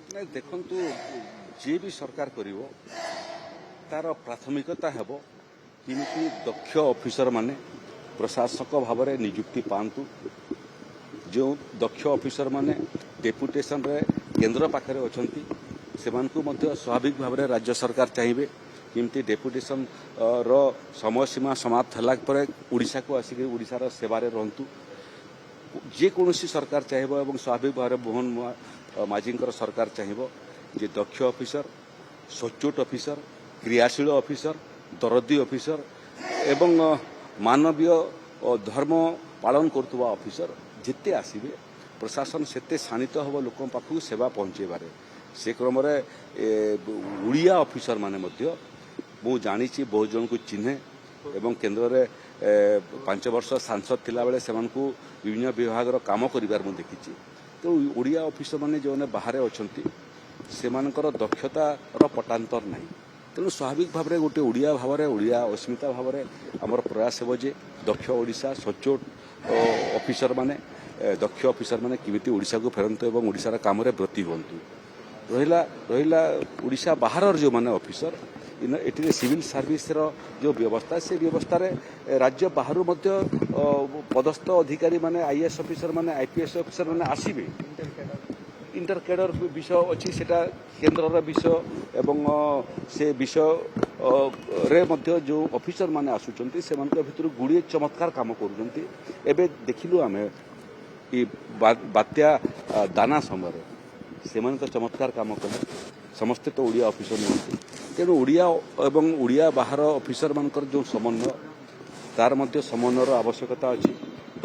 ନାଇଁ ଦେଖନ୍ତୁ, ଯିଏ ବି ସରକାର କରିବ ତାର ପ୍ରାଥମିକତା ହେବ କେମିତି ଦକ୍ଷ ଅଫିସର ମାନେ ପ୍ରଶାସକ ଭାବରେ ନିଯୁକ୍ତି ପାଆନ୍ତୁ। ଯେଉଁ ଦକ୍ଷ ଅଫିସର ମାନେ ଡେପୁଟେସନରେ କେନ୍ଦ୍ର ପାଖରେ ଅଛନ୍ତି ସେମାନଙ୍କୁ ମଧ୍ୟ ସ୍ୱାଭାବିକ ଭାବରେ ରାଜ୍ୟ ସରକାର ଚାହିଁବେ କେମିତି ଡେପୁଟେସନ ର ସମୟସୀମା ସମାପ୍ତ ହେଲା ପରେ ଓଡ଼ିଶାକୁ ଆସିକି ଓଡ଼ିଶାର ସେବାରେ ରହନ୍ତୁ। ଯେକୌଣସି ସରକାର ଚାହିଁବ ଏବଂ ସ୍ୱାଭାବିକ ଭାବରେ ମୋହନ ମାଝୀଙ୍କର ସରକାର ଚାହିଁବ ଯେ ଦକ୍ଷ ଅଫିସର, ସଚ୍ଚୋଟ ଅଫିସର, କ୍ରିୟାଶୀଳ ଅଫିସର, ଦରଦୀ ଅଫିସର ଏବଂ ମାନବୀୟ ଧର୍ମ ପାଳନ କରୁଥିବା ଅଫିସର ଯେତେ ଆସିବେ ପ୍ରଶାସନ ସେତେ ଶାଣିତ ହେବ ଲୋକଙ୍କ ପାଖକୁ ସେବା ପହଞ୍ଚାଇବାରେ। ସେ କ୍ରମରେ ଓଡ଼ିଆ ଅଫିସର ମାନେ ମଧ୍ୟ ମୁଁ ଜାଣିଛି ବହୁତ ଜଣଙ୍କୁ ଚିହ୍ନେ ଏବଂ କେନ୍ଦ୍ରରେ 5 ବର୍ଷ ସାଂସଦ ଥିଲାବେଳେ ସେମାନଙ୍କୁ ବିଭିନ୍ନ ବିଭାଗର କାମ କରିବାର ମୁଁ ଦେଖିଛି। ତେଣୁ ଓଡ଼ିଆ ଅଫିସର ମାନେ ଯେଉଁମାନେ ବାହାରେ ଅଛନ୍ତି ସେମାନଙ୍କର ଦକ୍ଷତାର ପଟାନ୍ତର ନାହିଁ। ତେଣୁ ସ୍ୱାଭାବିକ ଭାବରେ ଗୋଟେ ଓଡ଼ିଆ ଭାବରେ ଓଡ଼ିଆ ଅସ୍ମିତା ଭାବରେ ଆମର ପ୍ରୟାସ ହେବ ଯେ ଦକ୍ଷ ଓଡ଼ିଶା ସଚ୍ଚୋଟ ଅଫିସର ମାନେ ଦକ୍ଷ ଅଫିସର ମାନେ କେମିତି ଓଡ଼ିଶାକୁ ଫେରନ୍ତୁ ଏବଂ ଓଡ଼ିଶାର କାମରେ ବ୍ରତୀ ହୁଅନ୍ତୁ। ରହିଲା ଓଡ଼ିଶା ବାହାରର ଯେଉଁମାନେ ଅଫିସର ଏଠିରେ ସିଭିଲ ସର୍ଭିସର ଯେଉଁ ବ୍ୟବସ୍ଥା ସେ ବ୍ୟବସ୍ଥାରେ ରାଜ୍ୟ ବାହାରୁ ମଧ୍ୟ ପଦସ୍ଥ ଅଧିକାରୀ ମାନେ ଆଇଏଏସ୍ ଅଫିସର ମାନେ ଆଇପିଏସ୍ ଅଫିସର ମାନେ ଆସିବେ। ଇଣ୍ଟର କ୍ୟାଡର ବିଷୟ ଅଛି, ସେଟା କେନ୍ଦ୍ରର ବିଷୟ ଏବଂ ସେ ବିଷୟରେ ମଧ୍ୟ ଯେଉଁ ଅଫିସର ମାନେ ଆସୁଛନ୍ତି ସେମାନଙ୍କ ଭିତରୁ ଗୁଡ଼ିଏ ଚମତ୍କାର କାମ କରୁଛନ୍ତି। ଏବେ ଦେଖିଲୁ ଆମେ ଏ ବାତ୍ୟା ଦାନା ସମୟରେ ସେମାନେ ତ ଚମତ୍କାର କାମ କଲେ। ସମସ୍ତେ ତ ଓଡ଼ିଆ ଅଫିସର ନୁହନ୍ତି। ତେଣୁ ଓଡ଼ିଆ ଏବଂ ଓଡ଼ିଆ ବାହାର ଅଫିସରମାନଙ୍କର ଯେଉଁ ସମନ୍ୱୟ ତାର ମଧ୍ୟ ସମନ୍ୱୟର ଆବଶ୍ୟକତା ଅଛି।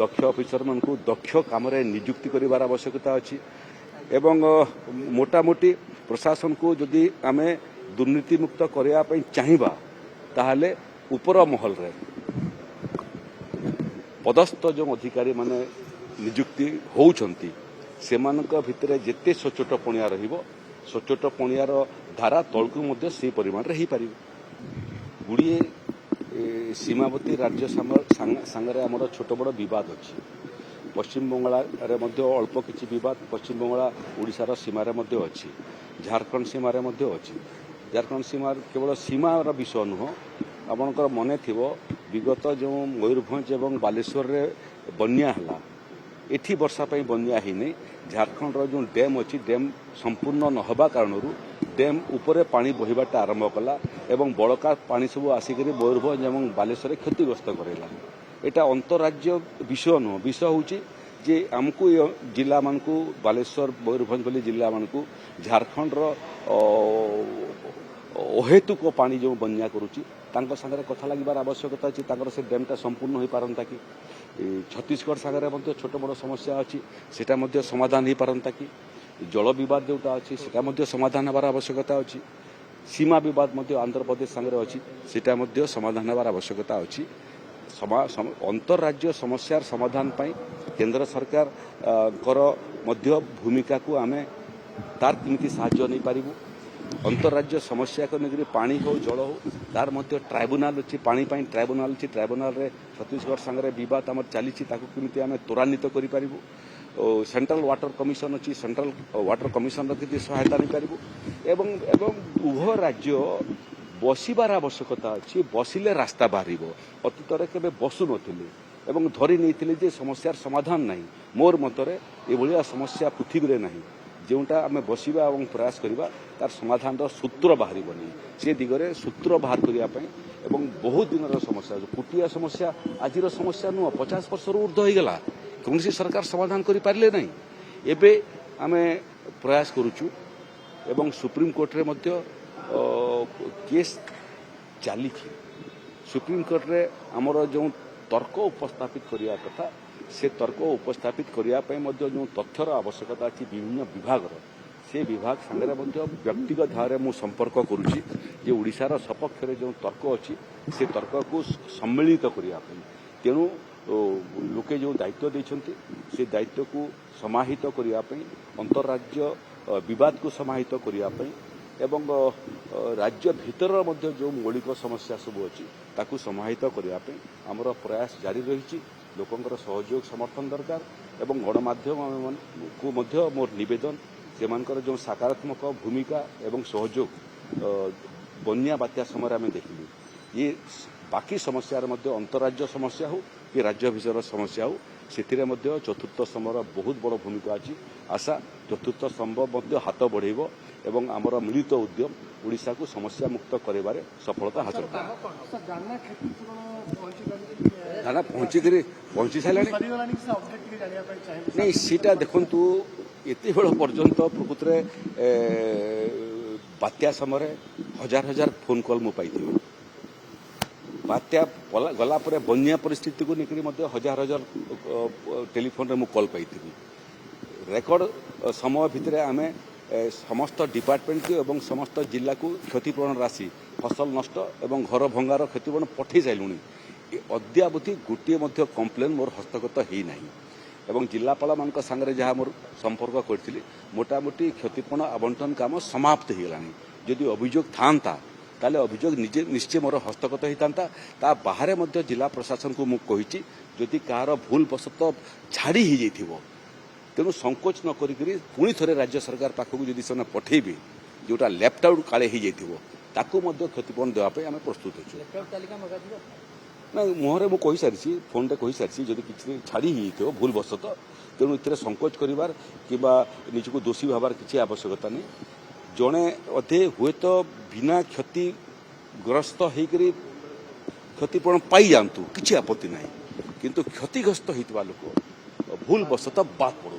ଦକ୍ଷ ଅଫିସରମାନଙ୍କୁ ଦକ୍ଷ କାମରେ ନିଯୁକ୍ତି କରିବାର ଆବଶ୍ୟକତା ଅଛି ଏବଂ ମୋଟାମୋଟି ପ୍ରଶାସନକୁ ଯଦି ଆମେ ଦୁର୍ନୀତିମୁକ୍ତ କରିବା ପାଇଁ ଚାହିଁବା ତାହେଲେ ଉପର ମହଲରେ ପଦସ୍ଥ ଯେଉଁ ଅଧିକାରୀମାନେ ନିଯୁକ୍ତି ହେଉଛନ୍ତି ସେମାନଙ୍କ ଭିତରେ ଯେତେ ସଚ୍ଚୋଟପଣିଆ ରହିବ ସଚ୍ଚୋଟପଣିଆର ଧାରା ତଳକୁ ମଧ୍ୟ ସେହି ପରିମାଣରେ ହୋଇପାରିବ। ଗୁଡ଼ିଏ ସୀମାବର୍ତ୍ତୀ ରାଜ୍ୟ ସାଙ୍ଗରେ ଆମର ଛୋଟ ବଡ଼ ବିବାଦ ଅଛି। ପଶ୍ଚିମବଙ୍ଗଳାରେ ମଧ୍ୟ ଅଳ୍ପ କିଛି ବିବାଦ ପଶ୍ଚିମବଙ୍ଗଳା ଓଡ଼ିଶାର ସୀମାରେ ମଧ୍ୟ ଅଛି, ଝାଡ଼ଖଣ୍ଡ ସୀମାରେ ମଧ୍ୟ ଅଛି। ଝାଡ଼ଖଣ୍ଡ ସୀମାର କେବଳ ସୀମାର ବିଷୟ ନୁହଁ, ଆପଣଙ୍କର ମନେ ଥିବ ବିଗତ ଯେଉଁ ମୟୂରଭଞ୍ଜ ଏବଂ ବାଲେଶ୍ୱରରେ ବନ୍ୟା ହେଲା, ଏଠି ବର୍ଷା ପାଇଁ ବନ୍ୟା ହେଇନି। ଝାଡ଼ଖଣ୍ଡର ଯେଉଁ ଡ୍ୟାମ୍ ଅଛି ଡ୍ୟାମ୍ ସମ୍ପୂର୍ଣ୍ଣ ନ ହେବା କାରଣରୁ ଡ୍ୟାମ୍ ଉପରେ ପାଣି ବହିବାଟା ଆରମ୍ଭ କଲା ଏବଂ ବଳକା ପାଣି ସବୁ ଆସିକରି ମୟୂରଭଞ୍ଜ ଏବଂ ବାଲେଶ୍ୱରରେ କ୍ଷତିଗ୍ରସ୍ତ କରାଇଲା। ଏଇଟା ଅନ୍ତଃରାଜ୍ୟ ବିଷୟ ନୁହଁ, ବିଷୟ ହେଉଛି ଯେ ଆମକୁ ଏ ଜିଲ୍ଲାମାନଙ୍କୁ ବାଲେଶ୍ୱର ମୟୂରଭଞ୍ଜ ବୋଲି ଜିଲ୍ଲାମାନଙ୍କୁ ଝାଡ଼ଖଣ୍ଡର ଅହେତୁକ ପାଣି ଯେଉଁ ବନ୍ୟା କରୁଛି ତାଙ୍କ ସାଙ୍ଗରେ କଥା ଲାଗିବାର ଆବଶ୍ୟକତା ଅଛି। ତାଙ୍କର ସେ ଡ୍ୟାମ୍ଟା ସମ୍ପୂର୍ଣ୍ଣ ହୋଇପାରନ୍ତା କି? ଛତିଶଗଡ଼ ସାଙ୍ଗରେ ମଧ୍ୟ ଛୋଟ ବଡ଼ ସମସ୍ୟା ଅଛି, ସେଟା ମଧ୍ୟ ସମାଧାନ ହୋଇପାରନ୍ତା କି? ଜଳ ବିବାଦ ଯେଉଁଟା ଅଛି ସେଟା ମଧ୍ୟ ସମାଧାନ ହେବାର ଆବଶ୍ୟକତା ଅଛି। ସୀମା ବିବାଦ ମଧ୍ୟ ଆନ୍ଧ୍ରପ୍ରଦେଶ ସାଙ୍ଗରେ ଅଛି, ସେଟା ମଧ୍ୟ ସମାଧାନ ହେବାର ଆବଶ୍ୟକତା ଅଛି। ଅନ୍ତଃରାଜ୍ୟ ସମସ୍ୟାର ସମାଧାନ ପାଇଁ କେନ୍ଦ୍ର ସରକାରଙ୍କର ମଧ୍ୟ ଭୂମିକାକୁ ଆମେ ତାର କେମିତି ସାହାଯ୍ୟ ନେଇପାରିବୁ। ଅନ୍ତଃରାଜ୍ୟ ସମସ୍ୟାକୁ ନେଇକରି ପାଣି ହେଉ ଜଳ ହେଉ ତାର ମଧ୍ୟ ଟ୍ରାଇବୁନାଲ ଅଛି, ପାଣି ପାଇଁ ଟ୍ରାଇବୁନାଲ ଅଛି। ଟ୍ରାଇବୁନାଲରେ ଛତିଶଗଡ଼ ସାଙ୍ଗରେ ବିବାଦ ଆମର ଚାଲିଛି, ତାକୁ କେମିତି ଆମେ ତ୍ୱରାନ୍ୱିତ କରିପାରିବୁ। ସେଣ୍ଟ୍ରାଲ ୱାଟର କମିଶନ ଅଛି, ସେଣ୍ଟ୍ରାଲ ୱାଟର କମିଶନର କେମିତି ସହାୟତା ନେଇପାରିବୁ ଏବଂ ଉଭୟ ରାଜ୍ୟ ବସିବାର ଆବଶ୍ୟକତା ଅଛି। ବସିଲେ ରାସ୍ତା ବାହାରିବ। ଅତୀତରେ କେବେ ବସୁନଥିଲେ ଏବଂ ଧରି ନେଇଥିଲେ ଯେ ସମସ୍ୟାର ସମାଧାନ ନାହିଁ। ମୋର ମତରେ ଏଭଳିଆ ସମସ୍ୟା ପୃଥିବୀରେ ନାହିଁ ଯେଉଁଟା ଆମେ ବସିବା ଏବଂ ପ୍ରୟାସ କରିବା ତାର ସମାଧାନର ସୂତ୍ର ବାହାରିବନି। ସେ ଦିଗରେ ସୂତ୍ର ବାହାର କରିବା ପାଇଁ ଏବଂ ବହୁତ ଦିନର ସମସ୍ୟା, କୁଟିଆ ସମସ୍ୟା ଆଜିର ସମସ୍ୟା ନୁହଁ, 50 ବର୍ଷରୁ ଉର୍ଦ୍ଧ୍ୱ ହୋଇଗଲା। କୌଣସି ସରକାର ସମାଧାନ କରିପାରିଲେ ନାହିଁ। ଏବେ ଆମେ ପ୍ରୟାସ କରୁଛୁ ଏବଂ ସୁପ୍ରିମକୋର୍ଟରେ ମଧ୍ୟ କେସ୍ ଚାଲିଛି। ସୁପ୍ରିମକୋର୍ଟରେ ଆମର ଯେଉଁ ତର୍କ ଉପସ୍ଥାପିତ କରିବା କଥା ସେ ତର୍କ ଉପସ୍ଥାପିତ କରିବା ପାଇଁ ମଧ୍ୟ ଯେଉଁ ତଥ୍ୟର ଆବଶ୍ୟକତା ଅଛି ବିଭିନ୍ନ ବିଭାଗର, ସେ ବିଭାଗ ସାଙ୍ଗରେ ମଧ୍ୟ ବ୍ୟକ୍ତିଗତ ଭାବରେ ମୁଁ ସମ୍ପର୍କ କରୁଛି ଯେ ଓଡ଼ିଶାର ସପକ୍ଷରେ ଯେଉଁ ତର୍କ ଅଛି ସେ ତର୍କକୁ ସମ୍ମିଳିତ କରିବା ପାଇଁ। ତେଣୁ ଲୋକେ ଯେଉଁ ଦାୟିତ୍ୱ ଦେଇଛନ୍ତି ସେ ଦାୟିତ୍ୱକୁ ସମାହିତ କରିବା ପାଇଁ, ଅନ୍ତଃରାଜ୍ୟ ବିବାଦକୁ ସମାହିତ କରିବା ପାଇଁ ଏବଂ ରାଜ୍ୟ ଭିତରର ମଧ୍ୟ ଯେଉଁ ମୌଳିକ ସମସ୍ୟା ସବୁ ଅଛି ତାକୁ ସମାହିତ କରିବା ପାଇଁ ଆମର ପ୍ରୟାସ ଜାରି ରହିଛି। ଲୋକଙ୍କର ସହଯୋଗ ସମର୍ଥନ ଦରକାର ଏବଂ ଗଣମାଧ୍ୟମକୁ ମଧ୍ୟ ମୋର ନିବେଦନ ସେମାନଙ୍କର ଯେଉଁ ସକାରାତ୍ମକ ଭୂମିକା ଏବଂ ସହଯୋଗ ବନ୍ୟା ବାତ୍ୟା ସମୟରେ ଆମେ ଦେଖିଲୁ। ଇଏ ବାକି ସମସ୍ୟାର ମଧ୍ୟ ଅନ୍ତରାଜ୍ୟ ସମସ୍ୟା ହେଉ କି ରାଜ୍ୟ ଭିତର ସମସ୍ୟା ହେଉ ସେଥିରେ ମଧ୍ୟ ଚତୁର୍ଥ ସ୍ତମ୍ଭର ବହୁତ ବଡ଼ ଭୂମିକା ଅଛି। ଆଶା ଚତୁର୍ଥ ସ୍ତମ୍ଭ ମଧ୍ୟ ହାତ ବଢ଼େଇବ ଏବଂ ଆମର ମିଳିତ ଉଦ୍ୟମ ଓଡ଼ିଶାକୁ ସମସ୍ୟା ମୁକ୍ତ କରିବାରେ ସଫଳତା ହାସଲ କରିବ। ଧାନ ପହଞ୍ଚି ସାରିଲାଣି। ନାଇଁ ସେଇଟା ଦେଖନ୍ତୁ ଏତେବେଳ ପର୍ଯ୍ୟନ୍ତ ପ୍ରକୃତରେ ବାତ୍ୟା ସମୟରେ ହଜାର ହଜାର ଫୋନ୍ କଲ୍ ମୁଁ ପାଇଥିଲି। ବାତ୍ୟା ଗଲା ପରେ ବନ୍ୟା ପରିସ୍ଥିତିକୁ ନେଇକରି ମଧ୍ୟ ହଜାର ହଜାର ଟେଲିଫୋନ୍ରେ ମୁଁ କଲ୍ ପାଇଥିଲି। ରେକର୍ଡ ସମୟ ଭିତରେ ଆମେ ସମସ୍ତ ଡିପାର୍ଟମେଣ୍ଟକୁ ଏବଂ ସମସ୍ତ ଜିଲ୍ଲାକୁ କ୍ଷତିପୂରଣ ରାଶି ଫସଲ ନଷ୍ଟ ଏବଂ ଘର ଭଙ୍ଗାର କ୍ଷତିପୂରଣ ପଠାଇ ସାରିଲୁଣି। ଅଦ୍ୟାବଧି ଗୋଟିଏ ମଧ୍ୟ କମ୍ପ୍ଲେନ୍ ମୋର ହସ୍ତଗତ ହେଇନାହିଁ ଏବଂ ଜିଲ୍ଲାପାଳମାନଙ୍କ ସାଙ୍ଗରେ ଯାହା ମୋର ସମ୍ପର୍କ କରିଥିଲି ମୋଟାମୋଟି କ୍ଷତିପୂରଣ ଆବଣ୍ଟନ କାମ ସମାପ୍ତ ହୋଇଗଲାଣି। ଯଦି ଅଭିଯୋଗ ଥାଆନ୍ତା ତାହେଲେ ଅଭିଯୋଗ ନିଶ୍ଚୟ ମୋର ହସ୍ତଗତ ହୋଇଥାନ୍ତା। ତା ବାହାରେ ମଧ୍ୟ ଜିଲ୍ଲା ପ୍ରଶାସନକୁ ମୁଁ କହିଛି ଯଦି କାହାର ଭୁଲ ବଶତଃ ଛାଡ଼ି ହେଇଯାଇଥିବ ତେଣୁ ସଂକୋଚ ନ କରିକି ପୁଣି ଥରେ ରାଜ୍ୟ ସରକାର ପାଖକୁ ଯଦି ସେମାନେ ପଠାଇବେ ଯେଉଁଟା ଲେଫ୍ଟ ଆଉଟ୍ କାଳେ ହେଇଯାଇଥିବ ତାକୁ ମଧ୍ୟ କ୍ଷତିପୂରଣ ଦେବା ପାଇଁ ଆମେ ପ୍ରସ୍ତୁତ ଅଛୁ। ନାଇଁ ମୁହଁରେ ମୁଁ କହିସାରିଛି, ଫୋନ୍ରେ କହିସାରିଛି ଯଦି କିଛି ଛାଡ଼ି ହେଇଯାଇଥିବ ଭୁଲ ବଶତଃ ତେଣୁ ଏଥିରେ ସଂକୋଚ କରିବାର କିମ୍ବା ନିଜକୁ ଦୋଷୀ ଭାବାର କିଛି ଆବଶ୍ୟକତା ନାହିଁ। ଜଣେ ଅଧେ ହୁଏତ ବିନା କ୍ଷତିଗ୍ରସ୍ତ ହେଇକରି କ୍ଷତିପୂରଣ ପାଇଯାଆନ୍ତୁ କିଛି ଆପତ୍ତି ନାହିଁ, କିନ୍ତୁ କ୍ଷତିଗ୍ରସ୍ତ ହେଇଥିବା ଲୋକ ଭୁଲ ବଶତଃ ବାଦ୍ ପଡ଼ନ୍ତି।